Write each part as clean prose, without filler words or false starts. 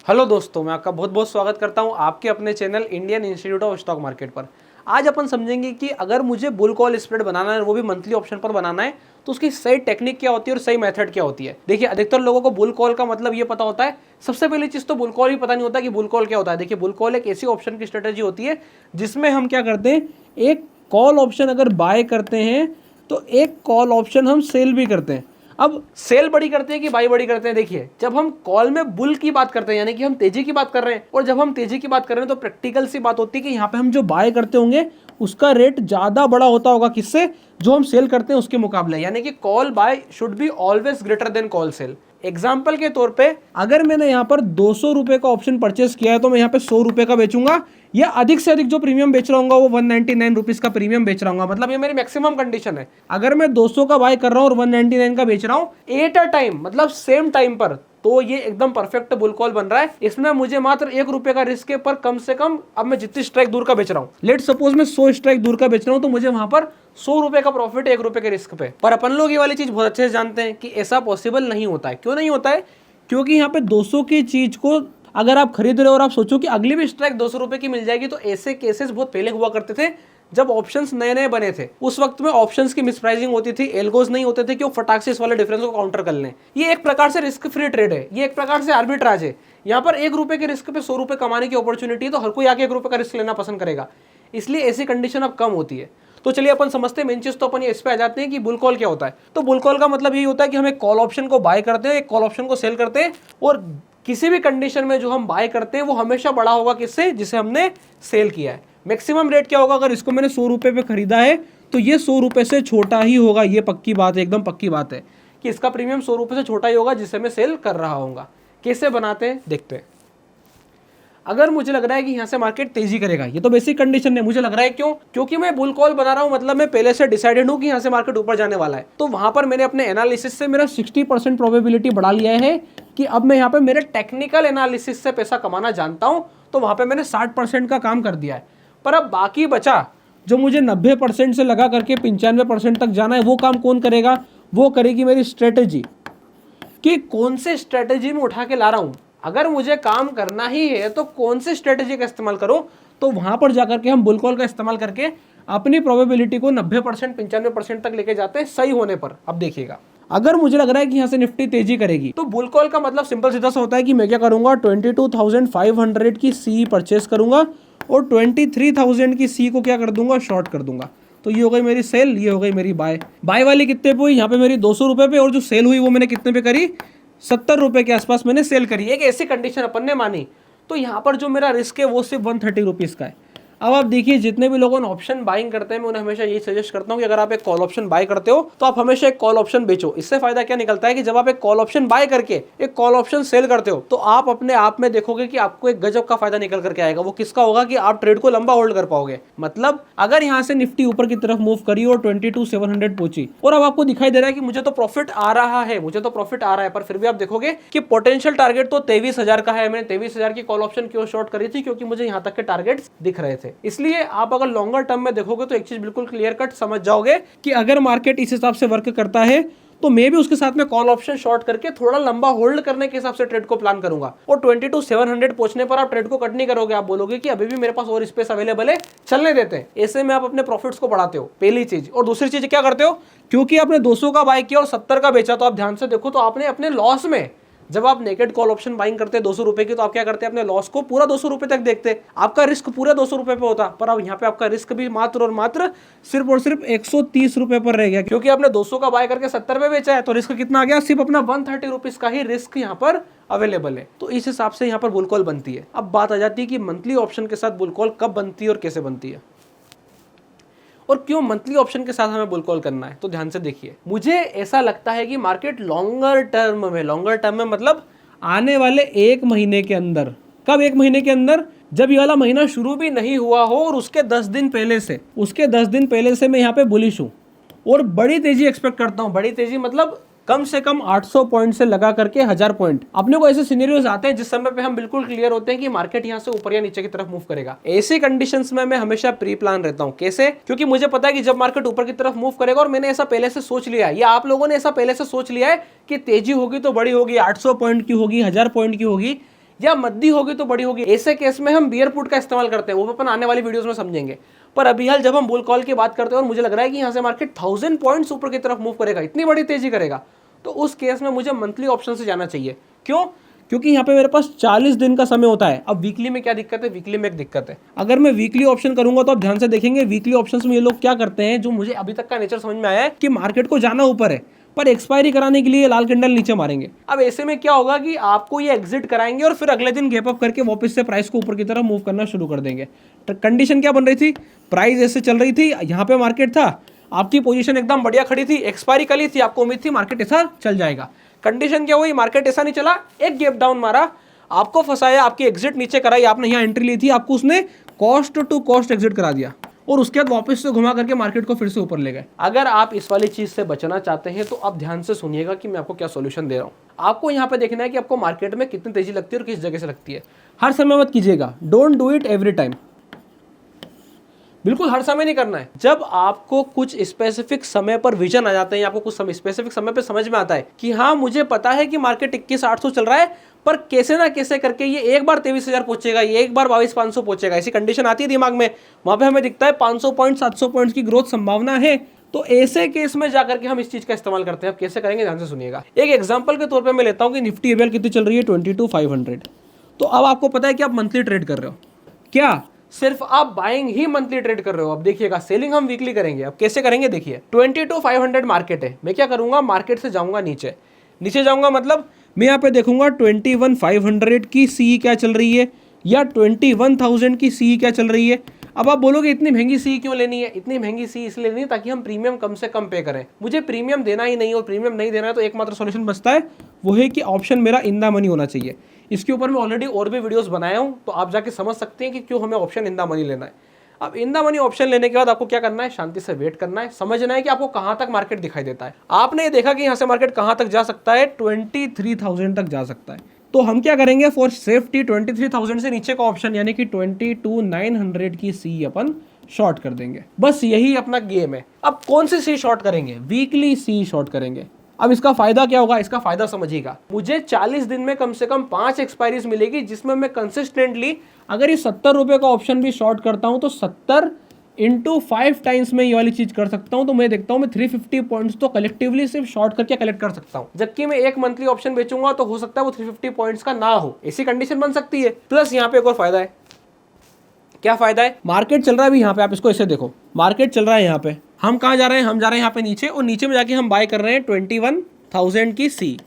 Hello दोस्तों, मैं आपका बहुत बहुत स्वागत करता हूं आपके अपने channel Indian institute of stock market पर। आज अपन समझेंगे कि अगर मुझे बुल कॉल स्प्रेड बनाना है, वो भी मंथली ऑप्शन पर बनाना है, तो उसकी सही टेक्निक क्या होती है और सही मेथड क्या होती है। देखिए, अधिकतर लोगों को बुल कॉल का मतलब ये पता होता है। सबसे पहली चीज तो बुल कॉल ही पता नहीं होता कि बुल कॉल क्या होता है। देखिए, बुल कॉल एक ऐसी ऑप्शन की स्ट्रेटेजी होती है जिसमें हम क्या करते हैं, एक कॉल ऑप्शन अगर बाय करते हैं तो एक कॉल ऑप्शन हम सेल भी करते हैं। अब सेल बड़ी करते हैं कि बाई बड़ी करते हैं। देखिए, जब हम कॉल में बुल की बात करते हैं यानी कि हम तेजी की बात कर रहे हैं, और जब हम तेजी की बात कर रहे हैं तो प्रैक्टिकल सी बात होती है कि यहाँ पे हम जो बाय करते होंगे उसका रेट ज्यादा बड़ा होता होगा किससे, जो हम सेल करते हैं उसके मुकाबले। यानी कि call buy should be always greater than call sell. Example के तौर पे अगर मैंने यहाँ पर 200 रुपए का ऑप्शन परचेस किया है तो मैं यहाँ पे 100 रुपए का बेचूंगा, या अधिक से अधिक जो प्रीमियम बेच रहा हूँ वो 199 रुपीज का प्रीमियम बेच रहा हूँ। मतलब ये मेरी मैक्सिमम कंडीशन है। अगर मैं 200 का बाय कर रहा हूँ और 199 का बेच रहा हूँ एट अ टाइम, मतलब सेम टाइम पर, तो ये एकदम परफेक्ट बुल कॉल बन रहा है। इसमें मुझे मात्र 1 रुपए का रिस्क है, पर कम से कम अब मैं जितनी स्ट्राइक दूर का बेच रहा हूँ, लेट सपोज मैं 100 स्ट्राइक दूर का बेच रहा हूँ, तो मुझे वहां पर 100 रुपए का प्रॉफिट 1 रुपए के रिस्क पे। पर अपन लोग ये वाली चीज बहुत अच्छे से जानते हैं कि ऐसा पॉसिबल नहीं होता है। क्यों नहीं होता है? क्योंकि यहाँ पे 200 की चीज को अगर आप खरीद रहे हो और आप सोचो कि अगली भी स्ट्राइक 200 रुपए की मिल जाएगी, तो ऐसे केसेस बहुत पहले हुआ करते थे जब ऑप्शंस नए नए बने थे। उस वक्त में ऑप्शंस की मिसप्राइसिंग होती थी, एल्गोज नहीं होते थे कि वो फटाक से इस वाले डिफरेंस को काउंटर कर लें। ये एक प्रकार से रिस्क फ्री ट्रेड है, ये एक प्रकार से आर्बिट्राज है। यहाँ पर 1 रुपए के रिस्क पे 100 रुपए कमाने की अपॉर्चुनिटी है, तो हर कोई आके 1 रुपए का रिस्क लेना पसंद करेगा। इसलिए ऐसी कंडीशन अब कम होती है। तो चलिए अपन समझते हैं मेन चीज। तो अपन इस पे आ जाते हैं कि बुल कॉल क्या होता है। तो बुल कॉल का मतलब यही होता है कि हम एक कॉल ऑप्शन को बाय करते हैं, एक कॉल ऑप्शन को सेल करते हैं, और किसी भी कंडीशन में जो हम बाय करते हैं वो हमेशा बड़ा होगा किससे, जिसे हमने सेल किया है। मैक्सिमम रेट क्या होगा? अगर इसको मैंने 100 रुपए पे खरीदा है तो ये 100 रुपए से छोटा ही होगा। ये पक्की बात है, एकदम पक्की बात है कि इसका प्रीमियम 100 रुपए से छोटा ही होगा जिसे मैं सेल कर रहा हूँ। कैसे बनाते हैं देखते हैं। अगर मुझे लग रहा है कि यहाँ से मार्केट तेजी करेगा, ये तो बेसिक कंडीशन है, मुझे लग रहा है क्यों, क्योंकि मैं बुल कॉल बना रहा हूँ, मतलब मैं पहले से डिसाइडेड हूँ कि यहाँ से मार्केट ऊपर जाने वाला है। तो वहां पर मैंने अपने एनालिसिस से मेरा 60% प्रोबेबिलिटी बढ़ा लिया है कि अब मैं यहाँ पे मेरे टेक्निकल एनालिसिस से पैसा कमाना जानता हूँ। तो वहां पर मैंने 60% का काम कर दिया है। पर अब बाकी बचा जो मुझे 90% से लगा करके 95% तक जाना है, वो काम कौन करेगा? वो करेगी मेरी स्ट्रेटेजी, कि कौन से स्ट्रेटेजी में उठा के ला रहा हूं। अगर मुझे काम करना ही है तो कौन से स्ट्रेटेजी का इस्तेमाल करूं, तो वहां पर जाकर के हम बुल कॉल का इस्तेमाल करके अपनी प्रोबेबिलिटी को 90% 95% तक लेके जाते हैं सही होने पर। अब देखिएगा, अगर मुझे लग रहा है कि यहाँ से निफ्टी तेजी करेगी, तो बुल कॉल का मतलब सिंपल सीधा सा होता है कि मैं क्या करूंगा, 22,500 की सी परचेस करूंगा और 23,000 की सी को क्या कर दूंगा, शॉर्ट कर दूंगा। तो ये हो गई मेरी सेल, ये हो गई मेरी बाय। बाय वाली कितने पे हुई? यहाँ पे मेरी 200 रुपए पे, और जो सेल हुई वो मैंने कितने पे करी, 70 रुपए के आसपास मैंने सेल करी। एक ऐसी कंडीशन अपन ने मानी। तो यहाँ पर जो मेरा रिस्क है वो सिर्फ 130 रुपीज का है। अब आप देखिए, जितने भी लोगों ने ऑप्शन बाइंग करते हैं, मैं उन्हें हमेशा यही सजेस्ट करता हूं कि अगर आप एक कॉल ऑप्शन बाय करते हो तो आप हमेशा एक कॉल ऑप्शन बेचो। इससे फायदा क्या निकलता है कि जब आप एक कॉल ऑप्शन बाय करके एक कॉल ऑप्शन सेल करते हो तो आप अपने आप में देखोगे कि आपको एक गजब का फायदा निकल करके आएगा। वो किसका होगा कि आप ट्रेड को लंबा होल्ड कर पाओगे। मतलब अगर यहाँ से निफ्टी ऊपर की तरफ मूव करी और 22,700 पहुंची, और अब आपको दिखाई दे रहा है कि मुझे तो प्रॉफिट आ रहा है, मुझे तो प्रॉफिट आ रहा है, पर फिर भी आप देखोगे कि पोटेंशियल टारगेट तो 23,000 का है। मैंने 23,000 की कॉल ऑप्शन क्यों शॉर्ट करी थी? क्योंकि मुझे यहाँ तक के टारगेट्स दिख रहे थे। इसलिए आप अगर लॉन्गर टर्म में देखोगे तो एक चीज बिल्कुल क्लियर कट समझ जाओगे कि अगर मार्केट इस हिसाब से वर्क करता है तो मैं भी उसके साथ में कॉल ऑप्शन शॉर्ट करके थोड़ा लंबा होल्ड करने के हिसाब से ट्रेड को प्लान करूंगा। और 22,700 पहुंचने पर आप ट्रेड को कट नहीं करोगे, आप बोलोगे कि अभी भी मेरे पास और स्पेस अवेलेबल है, चलने देते हैं। ऐसे में आप अपने प्रॉफिट्स को बढ़ाते हो, पहली चीज। और दूसरी चीज क्या करते हो, क्योंकि आपने 200 का बाय किया और 70 का बेचा, तो आप ध्यान से देखो तो आपने अपने लॉस में, जब आप नेकेड कॉल ऑप्शन बाइंग करते हैं 200 रुपए की, तो आप क्या करते हैं, अपने लॉस को पूरा 200 रुपए तक देखते हैं। आपका रिस्क पूरे 200 रुपए पे होता, पर अब यहाँ पे आपका रिस्क भी मात्र और मात्र सिर्फ और सिर्फ 130 रुपए पर रह गया, क्योंकि आपने 200 का बाय करके 70 पे बेचा है। तो रिस्क कितना आ गया? सिर्फ अपना 130 रुपीज का ही रिस्क यहाँ पर अवेलेबल है। तो इस हिसाब से यहाँ पर बुल कॉल बनती है। अब बात आ जाती है कि मंथली ऑप्शन के साथ बुल कॉल कब बनती है और कैसे बनती है, और क्यों मंथली ऑप्शन के साथ हमें बुल कॉल करना है। तो ध्यान से देखिए, मुझे ऐसा लगता है कि मार्केट लॉन्गर टर्म में मतलब आने वाले 1 महीने के अंदर, कब 1 महीने के अंदर, जब ये वाला महीना शुरू भी नहीं हुआ हो और उसके 10 दिन पहले से मैं यहाँ पे बुलिश हूँ और बड़ी तेजी एक्सपेक्ट करता हूँ। बड़ी तेजी मतलब कम से कम 800 पॉइंट से लगा करके 1000 पॉइंट। अपने को ऐसे सिनेरियोज आते हैं जिस समय पे हम बिल्कुल क्लियर होते हैं कि मार्केट यहाँ से ऊपर या नीचे की तरफ मूव करेगा। ऐसी कंडीशंस में मैं हमेशा प्री प्लान रहता हूँ। कैसे? क्योंकि मुझे पता है कि जब मार्केट ऊपर की तरफ मूव करेगा, और मैंने ऐसा पहले से सोच लिया है, या आप लोगों ने ऐसा पहले से सोच लिया है कि तेजी होगी तो बड़ी होगी, 800 पॉइंट की होगी, 1000 पॉइंट की होगी। या मद्दी होगी तो बड़ी होगी। ऐसे केस में हम बियर पुट का इस्तेमाल करते हैं, वो अपन आने वाली वीडियोस में समझेंगे। पर अभी हाल जब हम बुल कॉल की बात करते हैं और मुझे लग रहा है कि यहाँ से मार्केट 1000 पॉइंट्स ऊपर की तरफ मूव करेगा, इतनी बड़ी तेजी करेगा, तो उस केस में मुझे मंथली ऑप्शन से जाना चाहिए। क्यों? क्योंकि यहाँ पे मेरे पास 40 दिन का समय होता है। अब वीकली में क्या दिक्कत है? वीकली में एक दिक्कत है, अगर मैं वीकली ऑप्शन करूंगा तो आप ध्यान से देखेंगे वीकली ऑप्शंस में ये लोग क्या करते हैं, जो मुझे अभी तक का नेचर समझ में आया है कि मार्केट को जाना ऊपर है पर एक्सपायरी कराने के लिए लाल कैंडल नीचे मारेंगे। अब ऐसे में क्या होगा कि आपको ये एग्जिट कराएंगे और फिर अगले दिन गैप अप करके वापस से प्राइस को ऊपर की तरफ मूव करना शुरू कर देंगे। तो कंडीशन क्या बन रही थी? प्राइस ऐसे चल रही थी, यहाँ पे मार्केट था, आपकी पोजीशन एकदम बढ़िया खड़ी थी, एक्सपायरी कली थी, आपको उम्मीद थी मार्केट ऐसा चल जाएगा। कंडीशन क्या हुई? मार्केट ऐसा नहीं चला, एक गैप डाउन मारा, आपको फंसाया, आपकी एग्जिट नीचे कराई, आपने यहाँ एंट्री ली थी, आपको उसने कॉस्ट टू कॉस्ट एग्जिट करा दिया और उसके बाद वापस से घुमा करके मार्केट को फिर से ऊपर ले गए। अगर आप इस वाली चीज से बचना चाहते हैं तो आप ध्यान से सुनिएगा कि मैं आपको क्या सॉल्यूशन दे रहा हूँ। आपको यहाँ पे देखना है कि आपको मार्केट में कितनी तेजी लगती है और किस जगह से लगती है। हर समय मत कीजिएगा, don't do it every time, बिल्कुल हर समय नहीं करना है। जब आपको कुछ स्पेसिफिक समय पर विजन आ जाते हैं, आपको कुछ समय स्पेसिफिक समय पे समझ में आता है कि हाँ मुझे पता है कि मार्केट 21,800 चल रहा है, पर कैसे ना कैसे करके ये एक बार 23,000 पहुंचेगा, ये एक बार 22,500 पहुंचेगा, ऐसी कंडीशन आती है दिमाग में, वहां पे हमें दिखता है 500 पॉइंट 700 पॉइंट्स की ग्रोथ संभावना है, तो ऐसे केस में जाकर के हम इस चीज का इस्तेमाल करते हैं। अब कैसे करेंगे ध्यान से सुनिएगा। एक एग्जांपल के तौर पे मैं लेता हूं कि निफ्टी एबीएल कितनी चल रही है? 22,500। तो अब आपको पता है कि आप मंथली ट्रेड कर रहे हो, क्या सिर्फ आप बाइंग ही मंथली ट्रेड कर रहे हो? अब देखिएगा, सेलिंग हम वीकली करेंगे। अब कैसे करेंगे देखिए, 22,500 मार्केट है, मैं क्या करूंगा, मार्केट से जाऊंगा नीचे, नीचे जाऊंगा मतलब मैं यहाँ पे देखूंगा 21,500 की सी क्या चल रही है या 21,000 की सी क्या चल रही है। अब आप बोलोगे इतनी महंगी सी क्यों लेनी है? इतनी महंगी सी इसलिए लेनी है ताकि हम प्रीमियम कम से कम पे करें। मुझे प्रीमियम देना ही नहीं और प्रीमियम नहीं देना है तो एकमात्र सॉल्यूशन बचता है, वो है कि ऑप्शन मेरा इन द मनी होना चाहिए। इसके ऊपर मैं ऑलरेडी और भी वीडियोस बनाया हूं, तो आप जाके समझ सकते हैं कि क्यों हमें ऑप्शन इन द मनी लेना है। अब इन द मनी ऑप्शन लेने के बाद आपको क्या करना है? शांति से वेट करना है, समझना है कि आपको कहां तक मार्केट दिखाई देता है। आपने ये देखा कि यहां से मार्केट कहां तक जा सकता है? 23,000 तक जा सकता है। तो हम क्या करेंगे, फॉर सेफ्टी 23,000 से नीचे का ऑप्शन यानी कि 22,900 की सी अपन शॉर्ट कर देंगे। बस यही अपना गेम है। अब कौन सी सी शॉर्ट करेंगे? वीकली सी शॉर्ट करेंगे। अब इसका फायदा क्या होगा? इसका फायदा समझिएगा, मुझे 40 दिन में कम से कम 5 एक्सपायरीज मिलेगी, जिसमें मैं कंसिस्टेंटली अगर ये 70 रुपए का ऑप्शन भी शॉर्ट करता हूं तो 70 इंटू 5 टाइम्स में ये वाली चीज कर सकता हूं। तो मैं देखता हूं मैं 350 पॉइंट्स तो कलेक्टिवली सिर्फ शॉर्ट करके कलेक्ट कर सकता हूं, जबकि मैं एक मंथली ऑप्शन बेचूंगा तो हो सकता है वो 350 पॉइंट्स का ना हो, ऐसी कंडीशन बन सकती है। प्लस यहाँ पे एक और फायदा है। क्या फायदा है? मार्केट चल रहा है अभी यहाँ पे, आप इसको ऐसे देखो, मार्केट चल रहा है यहाँ पे, हम कहाँ जा रहे हैं? हम जा रहे हैं यहाँ पे नीचे, और नीचे में जाके हम बाय कर रहे हैं 21,000 की सी।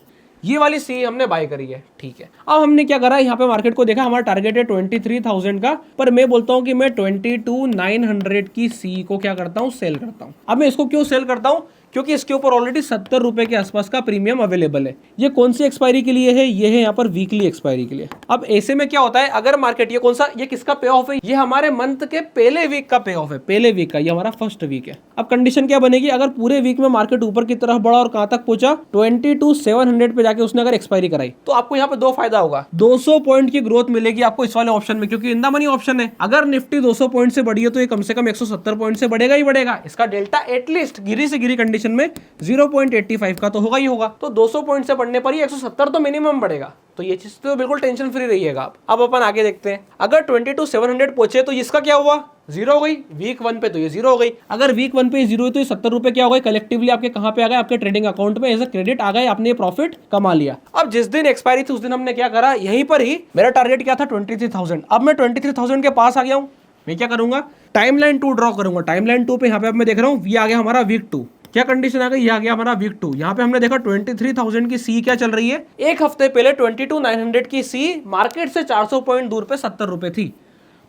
ये वाली सी हमने बाय करी है, ठीक है। अब हमने क्या करा, यहाँ पे मार्केट को देखा, हमारा टारगेट है 23,000 का, पर मैं बोलता हूँ कि मैं 22,900 की सी को क्या करता हूँ? सेल करता हूँ। अब मैं इसको क्यों सेल करता हूँ? क्योंकि इसके ऊपर ऑलरेडी 70 रुपए के आसपास का प्रीमियम अवेलेबल है। ये कौन सी एक्सपायरी के लिए है? ये है यहाँ पर वीकली एक्सपायरी के लिए। अब ऐसे में क्या होता है, अगर मार्केट, ये कौन सा, ये किसका पे ऑफ है? ये हमारे मंथ के पहले वीक का पे ऑफ है, पहले वीक का, ये हमारा फर्स्ट वीक है। अब कंडीशन क्या बनेगी, अगर पूरे वीक में मार्केट ऊपर की तरफ बढ़ा और कहां तक पहुंचा? 22,700 पे जाके उसने अगर एक्सपायरी कराई, तो आपको यहाँ पे दो फायदा होगा। 200 पॉइंट की ग्रोथ मिलेगी आपको इस वाले ऑप्शन में, क्योंकि इन द मनी ऑप्शन है। अगर निफ्टी 200 पॉइंट से बढ़ी है तो ये कम से कम 170 पॉइंट से बढ़ेगा ही बढ़ेगा। इसका डेल्टा एटलीस्ट गिरी से गिरी कंडीशन में 0.85 का तो होगा ही होगा। तो 200 पॉइंट से बढ़ने पर ही 170 तो मिनिमम बढ़ेगा। तो ये चीज तो बिल्कुल टेंशन फ्री रहिएगा आप। अब अपन आगे देखते हैं, अगर 22,700 पहुंचे तो इसका क्या हुआ? जीरो हो गई। वीक 1 पे तो ये जीरो हो गई। अगर वीक 1 पे जीरो हुई तो ये 70 रुपए क्या हो गए? कलेक्टिवली आपके कहां पे आ गए? आपके ट्रेडिंग अकाउंट में एज अ क्रेडिट आ गए, आपने प्रॉफिट कमा लिया। अब जिस दिन एक्सपायरी थी उस दिन हमने क्या करा, यहीं पर ही मेरा टारगेट क्या था? 23,000। अब मैं 23,000 के पास आ गया हूं, मैं क्या करूंगा? टाइमलाइन 2 ड्रॉ करूंगा। टाइमलाइन 2 पे यहाँ पे अब मैं देख रहा हूँ, ये आ गया हमारा वीक 2। क्या कंडीशन आ गई? ये आ गया हमारा वीक 2। यहाँ पे हमने देखा 23,000 की सी क्या चल रही है? एक हफ्ते पहले 22,900 की सी मार्केट से 400 पॉइंट दूर पे 70 रुपए थी।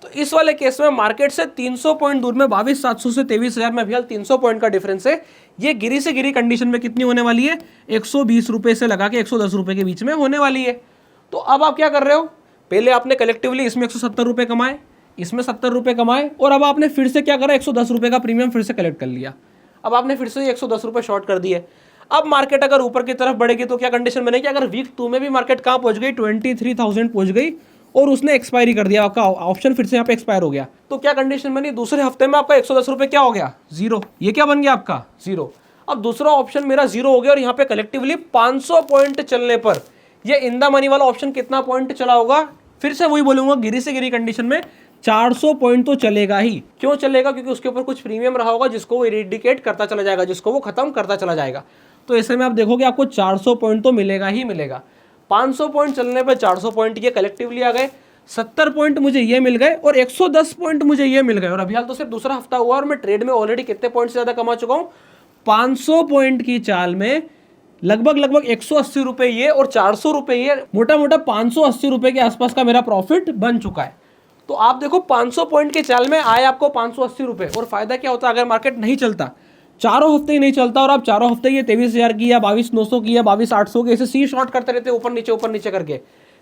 तो इस वाले केस में मार्केट से 300 पॉइंट दूर में 22,700 से 23,000 में भी 300 पॉइंट का डिफरेंस है। ये गिरी से गिरी कंडीशन में कितनी होने वाली है? 120 रुपए से लगा के 110 रुपए के बीच में होने वाली है। तो अब आप क्या कर रहे हो, पहले आपने कलेक्टिवली इसमें 170 रुपए कमाए, इसमें 70 रुपए कमाए, और अब आपने फिर से क्या करा, 110 रुपए का प्रीमियम फिर से कलेक्ट कर लिया। अब आपने फिर से 110 रुपए शॉर्ट कर दिए। अब मार्केट अगर ऊपर की तरफ बढ़ेगी तो क्या कंडीशन बनेगी? अगर वीक 2 में भी मार्केट कहां पहुंच गई? 23,000 पहुंच गई और उसने एक्सपायरी कर दिया, आपका ऑप्शन फिर से यहाँ पे एक्सपायर हो गया, तो क्या कंडीशन बनी? दूसरे हफ्ते में आपका 110 रुपए क्या हो गया? जीरो। ये क्या बन गया आपका? जीरो। अब दूसरा ऑप्शन मेरा जीरो हो गया और यहाँ पे कलेक्टिवली 500 पॉइंट चलने पर ये इन द मनी वाला ऑप्शन कितना पॉइंट चला होगा, फिर से वही बोलूंगा, गिरी से गिरी कंडीशन में 400 पॉइंट तो चलेगा ही। क्यों चलेगा? क्योंकि उसके ऊपर कुछ प्रीमियम रहा होगा जिसको वो इरेडिकेट करता चला जाएगा, जिसको वो खत्म करता चला जाएगा। तो ऐसे में आप देखोगे आपको 400 पॉइंट तो मिलेगा ही मिलेगा। 500 पॉइंट चलने पर 400 पॉइंट ये कलेक्टिवली आ गए, 70 पॉइंट मुझे ये मिल गए और 110 पॉइंट मुझे ये मिल गए। और अभी हाल तो सिर्फ दूसरा हफ्ता हुआ और मैं ट्रेड में ऑलरेडी कितने पॉइंट से ज्यादा कमा चुका हूं? 500 पॉइंट की चाल में लगभग 180 रुपए ये और 400 रुपए ये, मोटा मोटा 580 रुपए के आसपास का मेरा प्रॉफिट बन चुका है। तो आप देखो 500 पॉइंट के चाल में आए आपको 580 रुपए, और फायदा क्या होता है अगर मार्केट नहीं चलता, चारों हफ्ते ही नहीं चलता, और आप चारों हफ्ते ये 23,000 की या 22,900 की या 22,800 की ऐसे सी शॉर्ट करते रहते ऊपर नीचे करके,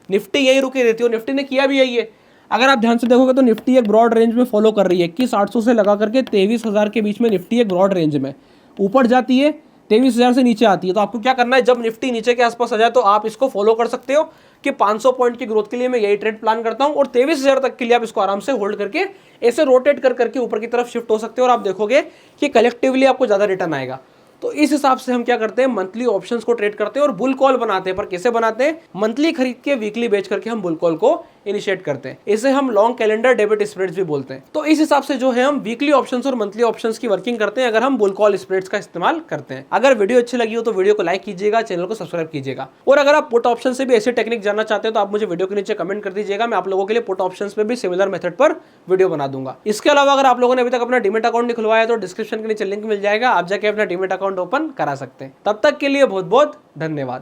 निफ्टी यही रुकी रहती है। और निफ्टी ने किया भी यही है। अगर आप ध्यान से देखोगे तो निफ्टी एक ब्रॉड रेंज में फॉलो कर रही है, 21,800 से लगा करके 23,000 के बीच में निफ्टी एक ब्रॉड रेंज में ऊपर जाती है, 23,000 से नीचे आती है। तो आपको क्या करना है, जब निफ्टी नीचे के आसपास आ जाए तो आप इसको फॉलो कर सकते हो कि 500 पॉइंट की ग्रोथ के लिए मैं यही ट्रेड प्लान करता हूं, और 23,000 तक के लिए आप इसको आराम से होल्ड करके ऐसे रोटेट कर करके ऊपर की तरफ शिफ्ट हो सकते हो, और आप देखोगे कि कलेक्टिवली आपको ज्यादा रिटर्न आएगा। तो इस हिसाब से हम क्या करते हैं, मंथली ऑप्शंस को ट्रेड करते हैं और बुल कॉल बनाते हैं। पर कैसे बनाते हैं? मंथली खरीद के वीकली बेच करके हम बुल कॉल को इनिशिएट करते हैं। इसे हम लॉन्ग कैलेंडर डेबिट स्प्रेड्स भी बोलते हैं। तो इस हिसाब से जो है हम वीकली ऑप्शंस और मंथली ऑप्शंस की वर्किंग करते हैं अगर हम बुल कॉल स्प्रेड्स का इस्तेमाल करते हैं। अगर वीडियो अच्छी लगी हो तो वीडियो को लाइक कीजिएगा, चैनल को सब्सक्राइब कीजिएगा, और अगर आप पुट ऑप्शन से भी ऐसी टेक्निक जानना चाहते हैं तो आप मुझे वीडियो के नीचे कमेंट कर दीजिएगा। मैं आप लोगों के लिए पुट ऑप्शंस पे भी सिमिलर मेथड पर वीडियो बना दूंगा। इसके अलावा अगर आप लोगों ने अभी तक अपना डीमैट अकाउंट नहीं खुलवाया तो डिस्क्रिप्शन के नीचे लिंक मिल जाएगा, आप जाके अपना डीमैट अकाउंट ओपन करा सकते हैं। तब तक के लिए बहुत बहुत धन्यवाद।